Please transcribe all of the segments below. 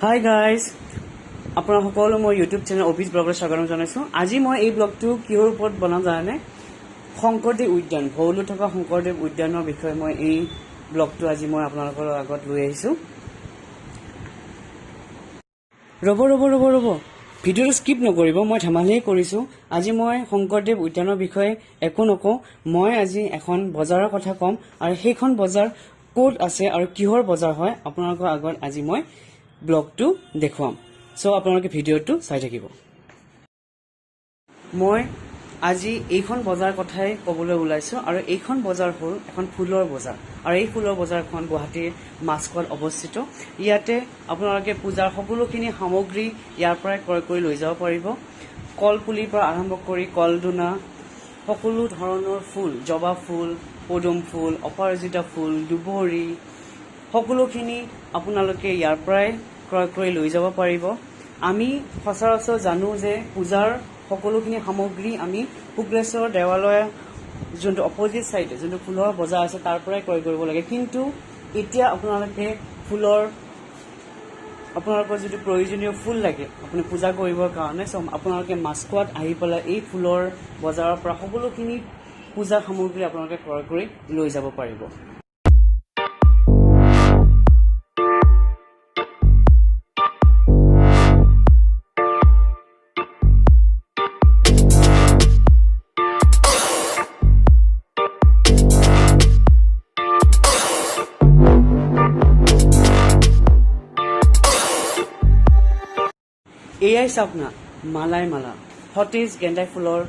Hi guys, আপোনাৰ সকলো মই ইউটিউব চেনেল অফিচ ব্লগলৈ স্বাগতম জনাইছোঁ। আজি মই এই ব্লগটো কিহৰ ওপৰত বনাম জানেনে? শংকৰদেৱ উদ্যান, ভৰলুত থকা শংকৰদেৱ উদ্যানৰ বিষয়ে মই এই ব্লগটো আজি মই আপোনালোকৰ আগত লৈ আহিছোঁ। ৰ'ব, ভিডিঅ'টো স্কিপ নকৰিব, মই ধেমালিয়ে কৰিছোঁ। আজি মই শংকৰদেৱ উদ্যানৰ বিষয়ে একো নকওঁ। মই আজি এখন বজাৰৰ কথা ক'ম আৰু সেইখন বজাৰ ক'ত আছে আৰু কিহৰ বজাৰ হয় আপোনালোকৰ আগত আজি মই ব্লগটো দেখুৱাম। চ' আপোনালোকে ভিডিঅ'টো চাই থাকিব। মই আজি এইখন বজাৰ কথাই ক'বলৈ ওলাইছোঁ আৰু এইখন বজাৰ হ'ল এখন ফুলৰ বজাৰ আৰু এই ফুলৰ বজাৰখন গুৱাহাটীৰ মাছখোৱাত অৱস্থিত। ইয়াতে আপোনালোকে পূজাৰ সকলোখিনি সামগ্ৰী ইয়াৰ পৰাই ক্ৰয় কৰি লৈ যাব পাৰিব। কলপুলিৰ পৰা আৰম্ভ কৰি কলদোনা, সকলো ধৰণৰ ফুল, জবা ফুল, পদুম ফুল, অপৰাজিতা ফুল, দুবৰি, সকলোখিনি আপোনালোকে ইয়াৰ পৰাই ক্ৰয় কৰি লৈ যাব পাৰিব। আমি সচৰাচৰ জানো যে পূজাৰ সকলোখিনি সামগ্ৰী আমি শুক্লেশ্বৰ দেৱালয় যোনটো অপজিট চাইডে যোনটো ফুলৰ বজাৰ আছে তাৰ পৰাই ক্ৰয় কৰিব লাগে। কিন্তু এতিয়া আপোনালোকে আপোনালোকৰ যদি প্ৰয়োজনীয় ফুল লাগে আপুনি পূজা কৰিবৰ কাৰণে, আপোনালোকে মাছখোৱাত আহি পেলাই এই ফুলৰ বজাৰৰ পৰা সকলোখিনি পূজাৰ সামগ্ৰী আপোনালোকে ক্ৰয় কৰি লৈ যাব পাৰিব। এয়াই চাওক না, মালাই মালা, সতেজ গেন্দাই ফুলৰ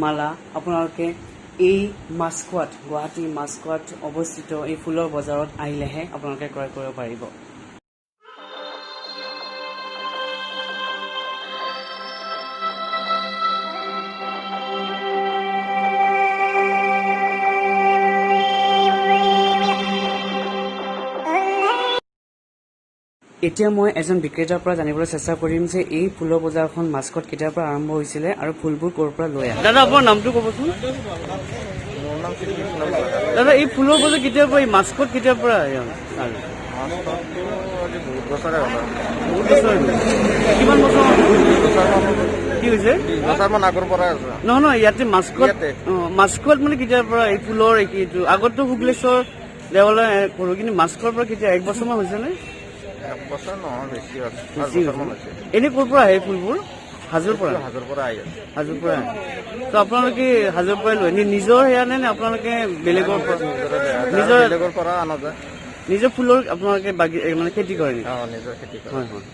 মালা আপোনালোকে এই মাছখোৱাত, গুৱাহাটীৰ মাছখোৱাত অৱস্থিত এই ফুলৰ বজাৰত আহিলেহে আপোনালোকে ক্ৰয় কৰিব পাৰিব। এতিয়া মই এজন বিক্ৰেতাৰ পৰা জানিবলৈ চেষ্টা কৰিম যে এই ফুলৰ বজাৰখন মাছখোৱাত কেতিয়াৰ পৰা আৰম্ভ হৈছিলে আৰু ফুলবোৰ ক'ৰ পৰা লৈ আহে। দাদা আপোনাৰ নামটো ক'বচোন। দাদা এই ফুলৰ বজাৰ কেতিয়াৰ পৰা, এই মাছখোৱাত কেতিয়াৰ পৰা আহে? কিমান বছৰ কি হৈছে? নহয়, ইয়াতে মাছখোৱাত মানে কেতিয়াৰ পৰা এই ফুলৰ এইটো? আগততো শুক্লেশ্বৰ দেৱালয় কৰোঁ, কিন্তু মাছখোৱাৰ পৰা কেতিয়া, এক বছৰমান হৈছেনে? এনে ক'ৰ পৰা আহে ফুলবোৰ? হাজোৰ পৰা আহে। তো আপোনালোকে হাজোৰ পৰাই লৈ নিজৰ সেয়া নে আপোনালোকে বেলেগৰ পৰা? পৰা অনা যায়। নিজৰ ফুলৰ আপোনালোকে মানে খেতি কৰে নেকি? হয় হয়,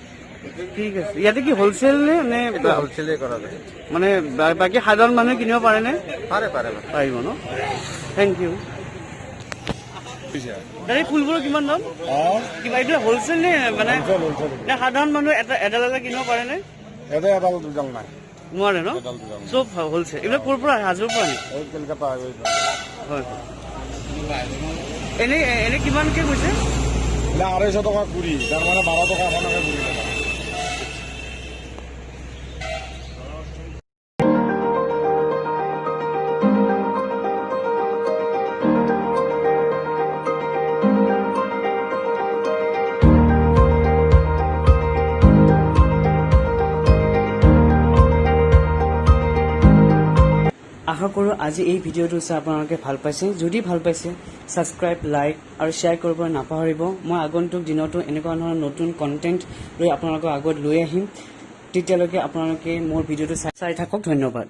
ঠিক আছে। ইয়াতে কি হ'লচেল নে? হ'লচেলে কৰা যায়। মানে বাকী সাধাৰণ মানুহে কিনিব পাৰেনে? পাৰিব ন? Thank U. দাদা ফুলবোৰৰ কিমান দাম? কিবা এইটো হ'লচেল নে মানে সাধাৰণ মানুহ এডাল কিনিব পাৰেনে? নোৱাৰে ন? চব হ'লচেল। এইবিলাক ক'ৰ পৰা আহে? হাজোৰ পৰা নেকি? হয়। এনে কিমানকে গৈছে? 250 টকা কুড়ি, তাৰ মানে 12 টাকা আপনাকে কুড়ি টাকা। আশা কৰোঁ আজি এই ভিডিঅ'টো চাই আপোনালোকে ভাল পাইছে। যদি ভাল পাইছে ছাবস্ক্ৰাইব, লাইক আৰু শ্বেয়াৰ কৰিব নাপাহৰিব। মই আগন্তুক দিনতো এনেকুৱা ধৰণৰ নতুন কণ্টেণ্ট লৈ আপোনালোকৰ আগত লৈ আহিম। তেতিয়ালৈকে আপোনালোকে মোৰ ভিডিঅ'টো চাই থাকক। ধন্যবাদ।